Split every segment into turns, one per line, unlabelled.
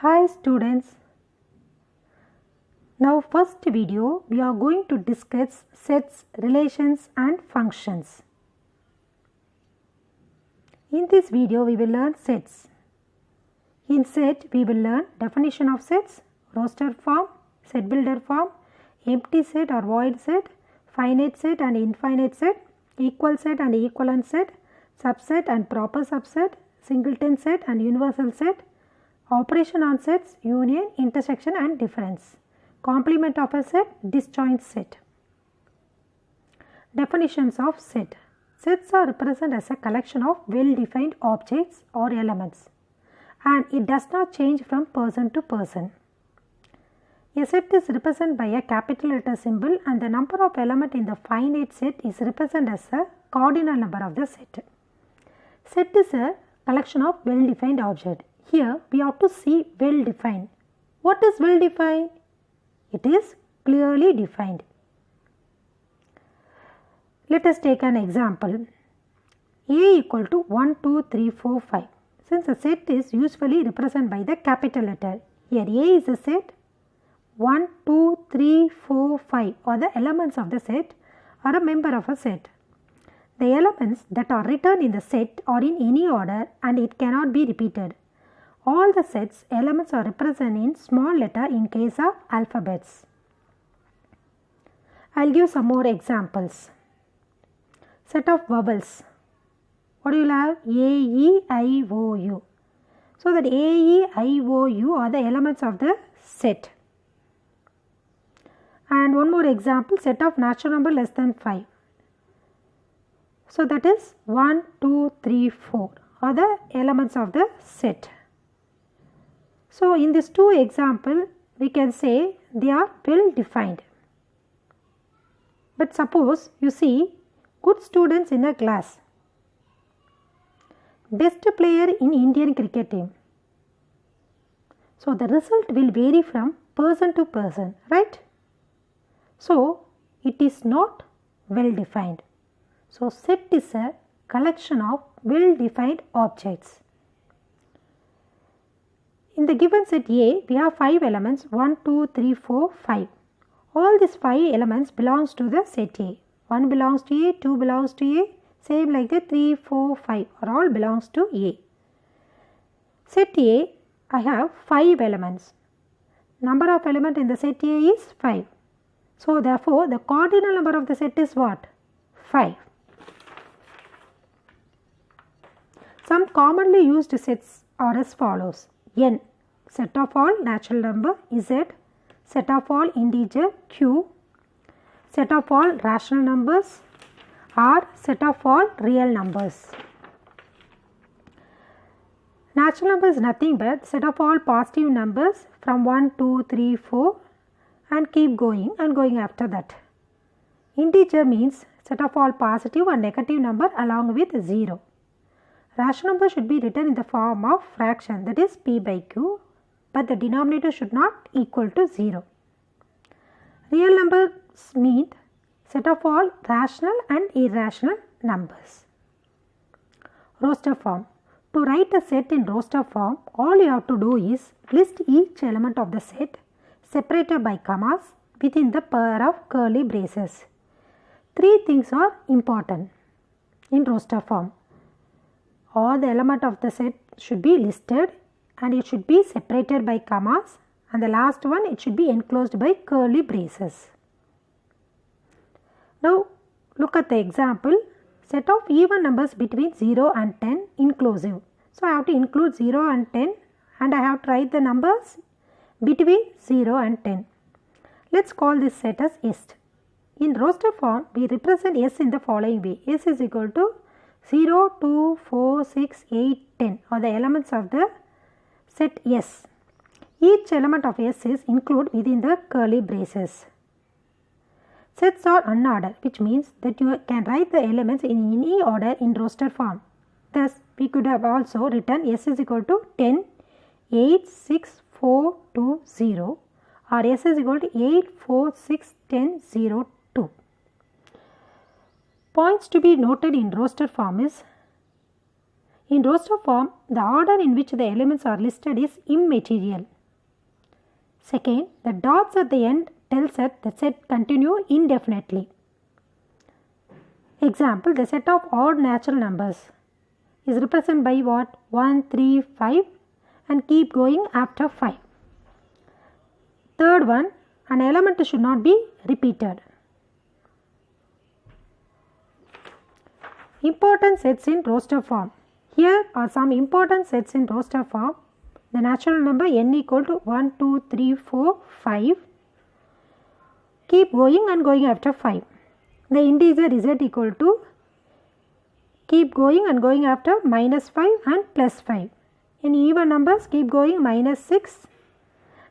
Hi students. Now first video we are going to discuss sets, relations and functions. In this video we will learn sets. In set we will learn definition of sets, roster form, set builder form, empty set or void set, finite set and infinite set, equal set and equivalent set, subset and proper subset, singleton set and universal set, operation on sets, union, intersection and difference, complement of a set, disjoint set. Definitions of set. Sets are represented as a collection of well-defined objects or elements, and it does not change from person to person. A set is represented by a capital letter symbol, and the number of elements in the finite set is represented as a cardinal number of the set. Set is a collection of well-defined objects. Here we have to see well-defined. What is well-defined? It is clearly defined. Let us take an example. A equal to 1, 2, 3, 4, 5. Since a set is usually represented by the capital letter, here A is a set. 1, 2, 3, 4, 5 are the elements of the set or a member of a set. The elements that are written in the set are in any order and it cannot be repeated. All the sets elements are represented in small letter in case of alphabets. I will give some more examples. Set of vowels. What do you have? A, E, I, O, U. So that A, E, I, O, U are the elements of the set. And one more example, set of natural number less than 5. So that is 1, 2, 3, 4 are the elements of the set. So in these two examples, we can say they are well defined. But suppose you see good students in a class, best player in Indian cricket team. So the result will vary from person to person, right? So it is not well defined. So set is a collection of well defined objects. In the given set A, we have 5 elements 1, 2, 3, 4, 5. All these 5 elements belongs to the set A. 1 belongs to A, 2 belongs to A, same like the 3, 4, 5 are all belongs to A. Set A, I have 5 elements. Number of elements in the set A is 5. So therefore, the cardinal number of the set is what? 5. Some commonly used sets are as follows. N, set of all natural number. Z, set of all integer. Q, set of all rational numbers. R, set of all real numbers. Natural number is nothing but set of all positive numbers from 1, 2, 3, 4 and keep going and going after that. Integer means set of all positive and negative number along with 0. Rational number should be written in the form of fraction, that is P by Q, but the denominator should not equal to 0. Real numbers mean set of all rational and irrational numbers. Roster form. To write a set in roster form, all you have to do is list each element of the set separated by commas within the pair of curly braces. 3 things are important in roster form. All the elements of the set should be listed and it should be separated by commas, and the last one it should be enclosed by curly braces. Now look at the example, set of even numbers between 0 and 10 inclusive. So I have to include 0 and 10 and I have to write the numbers between 0 and 10. Let's call this set as S. In roster form we represent S in the following way. S is equal to 0, 2, 4, 6, 8, 10 are the elements of the set S. Each element of S is included within the curly braces. Sets are unordered, which means that you can write the elements in any order in roster form. Thus, we could have also written S is equal to 10, 8, 6, 4, 2, 0 or S is equal to 8, 4, 6, 10, 0, 2. Points to be noted in roster form is In roster form, the order in which the elements are listed is immaterial. Second, the dots at the end tells that the set continue indefinitely. Example, the set of odd natural numbers is represented by what? 1, 3, 5 and keep going after 5. Third one, an element should not be repeated. Important sets in roster form. Here are some important sets in roster form. The natural number n equal to 1, 2, 3, 4, 5. Keep going and going after 5. The integer z equal to keep going and going after minus 5 and plus 5. In even numbers, keep going minus 6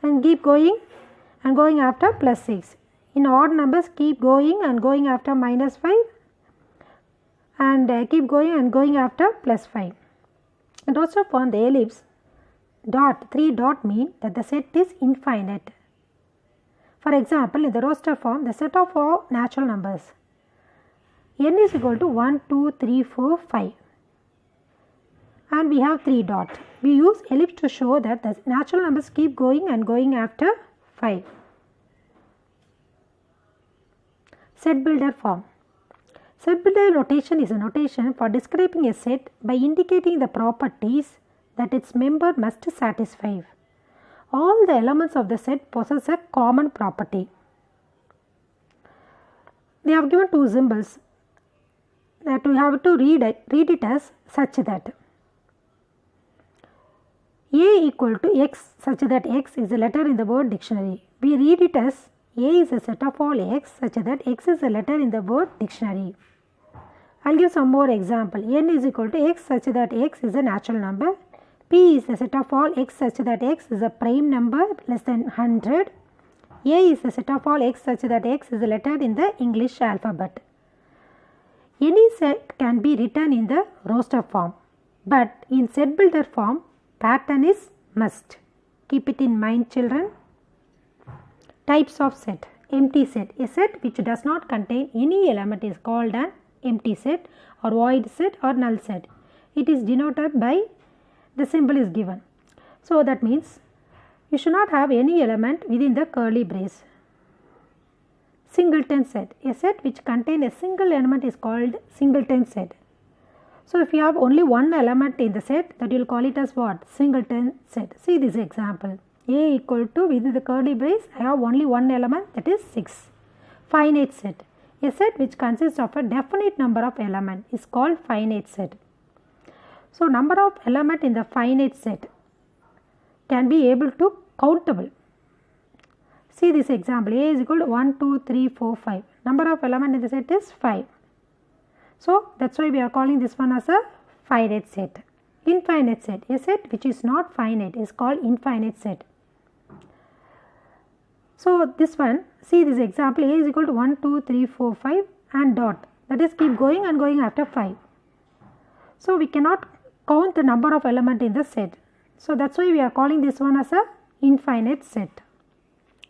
and keep going and going after plus 6. In odd numbers, keep going and going after minus 5 and keep going and going after plus 5. In roster form, the ellipse dot 3 dot mean that the set is infinite. For example, in the roster form, the set of all natural numbers n is equal to 1, 2, 3, 4, 5 and we have 3 dot. We use ellipse to show that the natural numbers keep going and going after 5. Set builder form. Set builder notation is a notation for describing a set by indicating the properties that its member must satisfy. All the elements of the set possess a common property. They have given two symbols that we have to read it as such that A equal to X such that X is a letter in the word dictionary. We read it as A is a set of all X such that X is a letter in the word dictionary. I will give some more example. N is equal to X such that X is a natural number. P is the set of all X such that X is a prime number less than 100. A is the set of all X such that X is a letter in the English alphabet. Any set can be written in the roster form, but in set builder form, pattern is must. Keep it in mind, children. Types of set. Empty set. A set which does not contain any element is called an empty set or void set or null set. It is denoted by the symbol is given. So that means you should not have any element within the curly brace. Singleton set. A set which contains a single element is called singleton set. So if you have only one element in the set, that you will call it as what? Singleton set. See this example. A equal to, within the curly brace, I have only one element, that is 6. Finite set. A set which consists of a definite number of elements is called finite set. So number of element in the finite set can be able to countable. See this example. A is equal to 1, 2, 3, 4, 5. Number of element in the set is 5. So that's why we are calling this one as a finite set. Infinite set. A set which is not finite is called infinite set. So this one, see this example. A is equal to 1, 2, 3, 4, 5 and dot. That is keep going and going after 5. So we cannot count the number of element in the set. So that's why we are calling this one as a infinite set.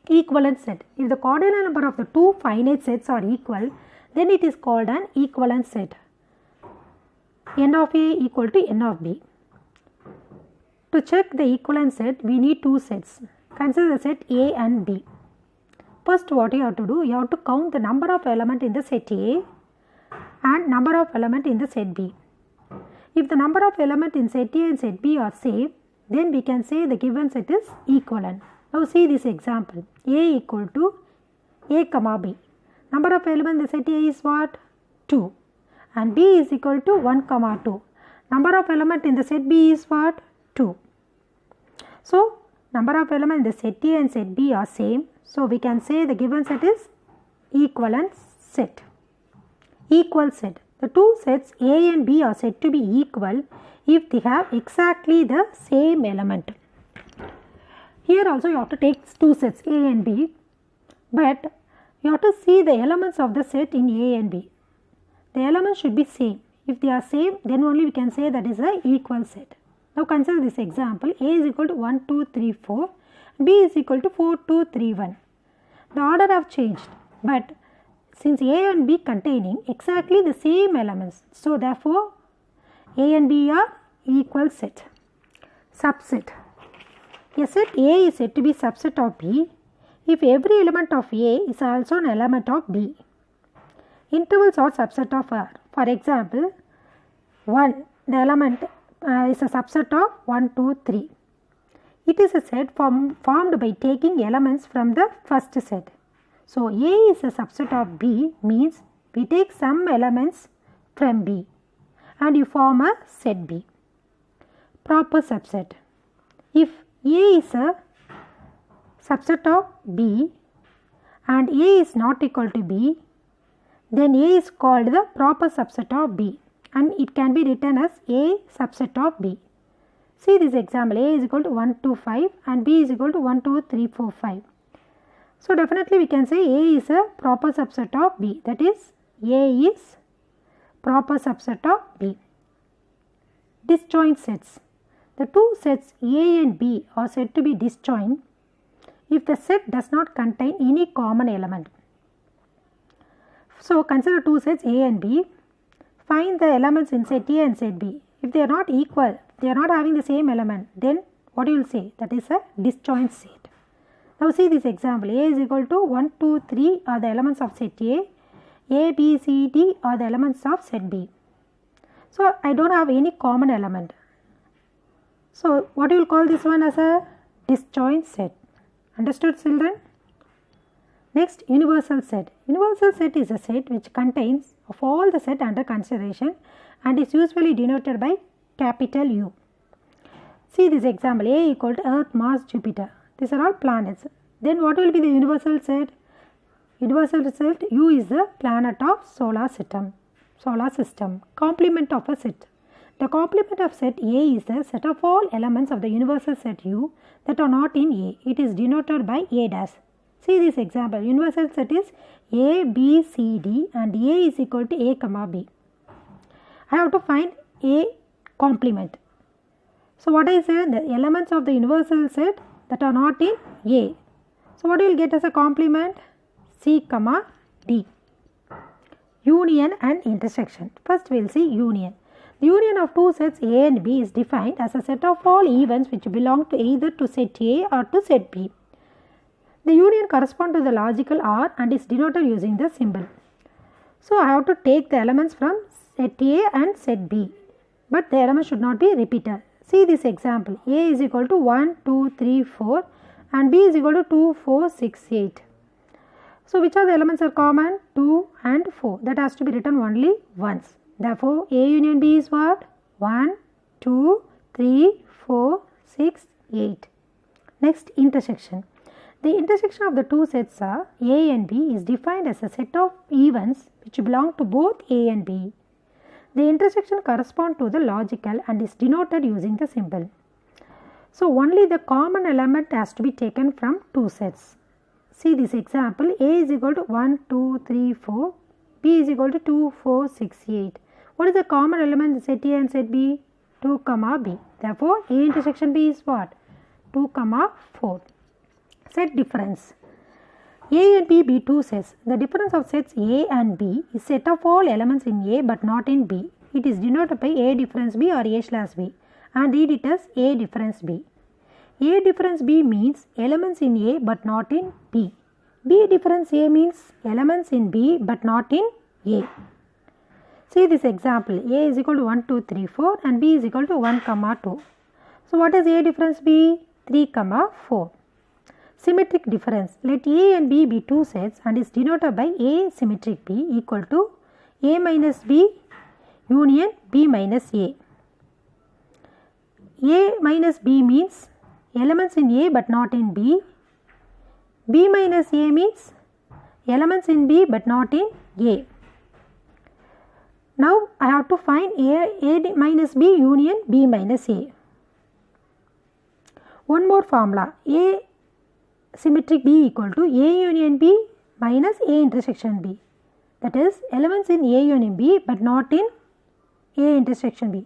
Equivalent set. If the coordinate number of the two finite sets are equal, then it is called an equivalent set. N of A equal to N of B. To check the equivalent set, we need two sets. Consider the set A and B. First, what you have to do, you have to count the number of element in the set A and number of element in the set B. If the number of element in set A and set B are same, then we can say the given set is equivalent. Now see this example. A equal to A comma B. Number of elements in the set A is what? 2. And B is equal to 1 comma 2. Number of elements in the set B is what? 2. So number of elements in the set A and set B are same. So we can say the given set is equivalent set. Equal set. The two sets A and B are said to be equal if they have exactly the same element. Here also you have to take two sets A and B, but you have to see the elements of the set in A and B. The elements should be same. If they are same, then only we can say that is a equal set. Now consider this example. A is equal to 1, 2, 3, 4. B is equal to 4, 2, 3, 1. The order have changed, but since A and B containing exactly the same elements, so therefore A and B are equal set. Subset. A set A is said to be subset of B if every element of A is also an element of B. Intervals are subset of R. For example, 1, the element is a subset of 1, 2, 3. It is a set formed by taking elements from the first set. So, A is a subset of B means we take some elements from B and you form a set B. Proper subset. If A is a subset of B and A is not equal to B, then A is called the proper subset of B and it can be written as A subset of B. See this example, A is equal to 1, 2, 5 and B is equal to 1, 2, 3, 4, 5. So, definitely we can say A is a proper subset of B, that is A is proper subset of B. Disjoint sets. The two sets A and B are said to be disjoint if the set does not contain any common element. So, consider two sets A and B. Find the elements in set A and set B. If they are not equal, they are not having the same element, then what you will say? That is a disjoint set. Now, see this example. A is equal to 1, 2, 3 are the elements of set A. A, B, C, D are the elements of set B. So, I don't have any common element. So, what you will call this one as a disjoint set. Understood, children? Next, universal set. Universal set is a set which contains of all the set under consideration and is usually denoted by capital U. See this example. A equal to Earth, Mars, Jupiter. These are all planets. Then what will be the universal set? Universal set U is the planet of solar system. Complement of a set. The complement of set A is the set of all elements of the universal set U that are not in A. It is denoted by A dash. See this example. Universal set is A, B, C, D and A is equal to A comma B. I have to find A complement. So, what I say? The elements of the universal set that are not in A. So, what you will get as a complement? C comma D. Union and intersection. First we will see union. The union of two sets A and B is defined as a set of all events which belong to either to set A or to set B. The union corresponds to the logical OR and is denoted using the symbol. So, I have to take the elements from set A and set B, but the elements should not be repeated. See this example. A is equal to 1, 2, 3, 4 and B is equal to 2, 4, 6, 8. So, which are the elements are common? 2 and 4. That has to be written only once. Therefore, A union B is what? 1, 2, 3, 4, 6, 8. Next, intersection. The intersection of the two sets are A and B is defined as a set of events which belong to both A and B. The intersection corresponds to the logical and is denoted using the symbol. So, only the common element has to be taken from two sets. See this example. A is equal to 1, 2, 3, 4. B is equal to 2, 4, 6, 8. What is the common element in set A and set B? 2, comma B. Therefore, A intersection B is what? 2, comma 4. Set difference. A and B be two sets. The difference of sets A and B is set of all elements in A but not in B. It is denoted by A difference B or A slash B and read it as A difference B. A difference B means elements in A but not in B. B difference A means elements in B but not in A. See this example. A is equal to 1, 2, 3, 4 and B is equal to 1, comma 2. So, what is A difference B? 3, comma 4. Symmetric difference. Let A and B be two sets and is denoted by A symmetric B equal to A minus B union B minus A. A minus B means elements in A but not in B. B minus A means elements in B but not in A. Now, I have to find A minus B union B minus A. One more formula. A symmetric B equal to A union B minus A intersection B. That is elements in A union B but not in A intersection B.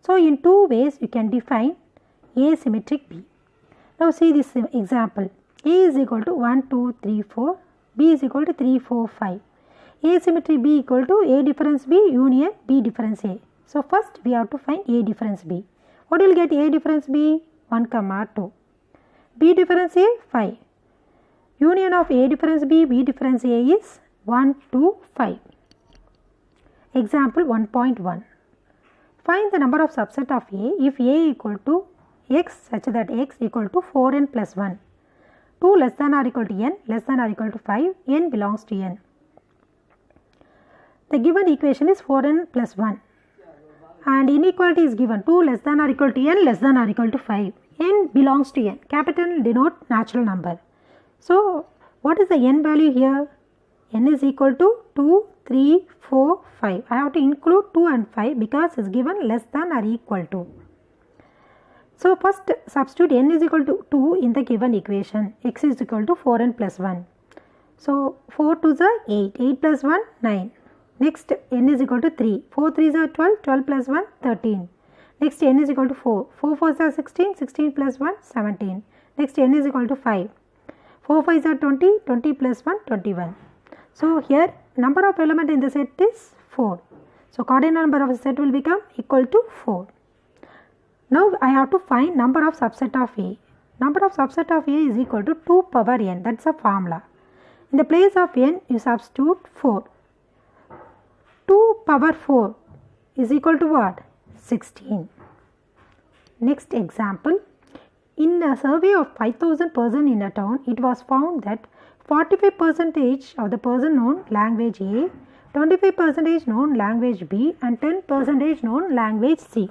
So, in two ways you can define A symmetric B. Now, see this example. A is equal to 1, 2, 3, 4. B is equal to 3, 4, 5. A symmetric B equal to A difference B union B difference A. So, first we have to find A difference B. What will get A difference B? 1, 2. B difference A 5. Union of A difference B difference A is 1, 2, 5. Example 1.1. Find the number of subset of A if A equal to x such that x equal to 4n plus 1. 2 less than or equal to n less than or equal to 5, n belongs to n. The given equation is 4n plus 1 and inequality is given 2 less than or equal to n less than or equal to 5. N belongs to n. Capital denote natural number. So, what is the n value here? N is equal to 2, 3, 4, 5. I have to include 2 and 5 because it is given less than or equal to. So, first substitute n is equal to 2 in the given equation. X is equal to 4n plus 1. So, 4 2s are 8. 8 plus 1, 9. Next, n is equal to 3. 4 3s are 12. 12 plus 1, 13. Next, n is equal to 4. 4 4s are 16. 16 plus 1, 17. Next, n is equal to 5. 4 5s are 20. 20 plus 1, 21. So, here number of element in the set is 4. So, coordinate number of the set will become equal to 4. Now, I have to find number of subset of A. Number of subset of A is equal to 2 power n. That is a formula. In the place of n, you substitute 4. 2 power 4 is equal to what? 16. Next example. In a survey of 5,000 persons in a town, it was found that 45% of the person known language A, 25% known language B and 10% known language C.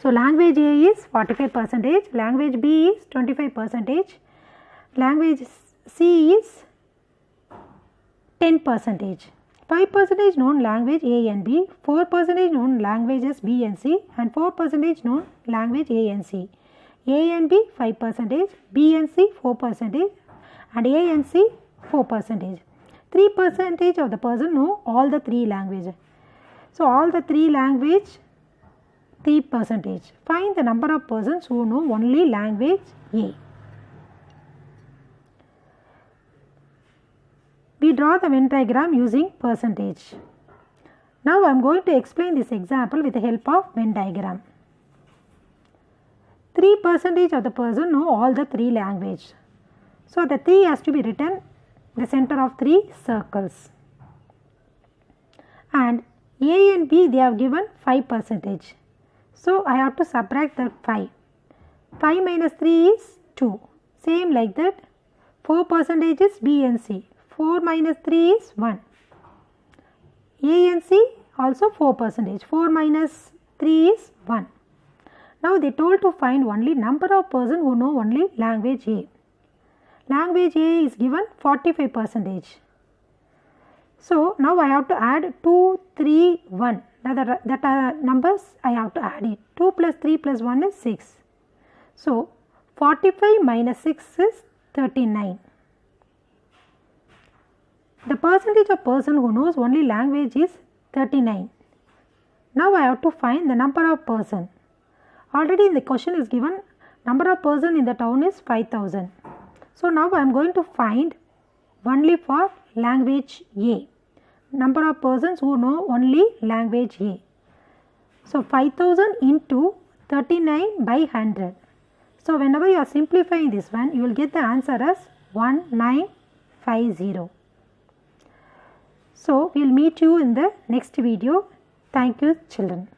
So, language A is 45%, language B is 25%, language C is 10%. 5% known language A and B, 4% known languages B and C and 4% known language A and C. A and B 5%, B and C 4% and A and C 4%. 3% of the person know all the 3 languages. So, all the 3 language 3%. Find the number of persons who know only language A. We draw the Venn diagram using percentage. Now, I am going to explain this example with the help of Venn diagram. 3% of the person know all the 3 languages. So, the 3 has to be written in the center of 3 circles. And A and B they have given 5%. So, I have to subtract that 5. 5 minus 3 is 2. Same like that 4% is B and C. 4 minus 3 is 1. A and C also 4%. 4 minus 3 is 1. Now, they told to find only number of persons who know only language A. Language A is given 45%. So, now I have to add 2, 3, 1. Now, that are numbers I have to add it. 2 plus 3 plus 1 is 6. So, 45 minus 6 is 39. The percentage of person who knows only language is 39. Now, I have to find the number of person. Already in the question is given number of person in the town is 5,000. So, now I am going to find only for language A. Number of persons who know only language A. So, 5,000 into 39 by 100. So, whenever you are simplifying this one, you will get the answer as 1950. So, we will meet you in the next video. Thank you, children.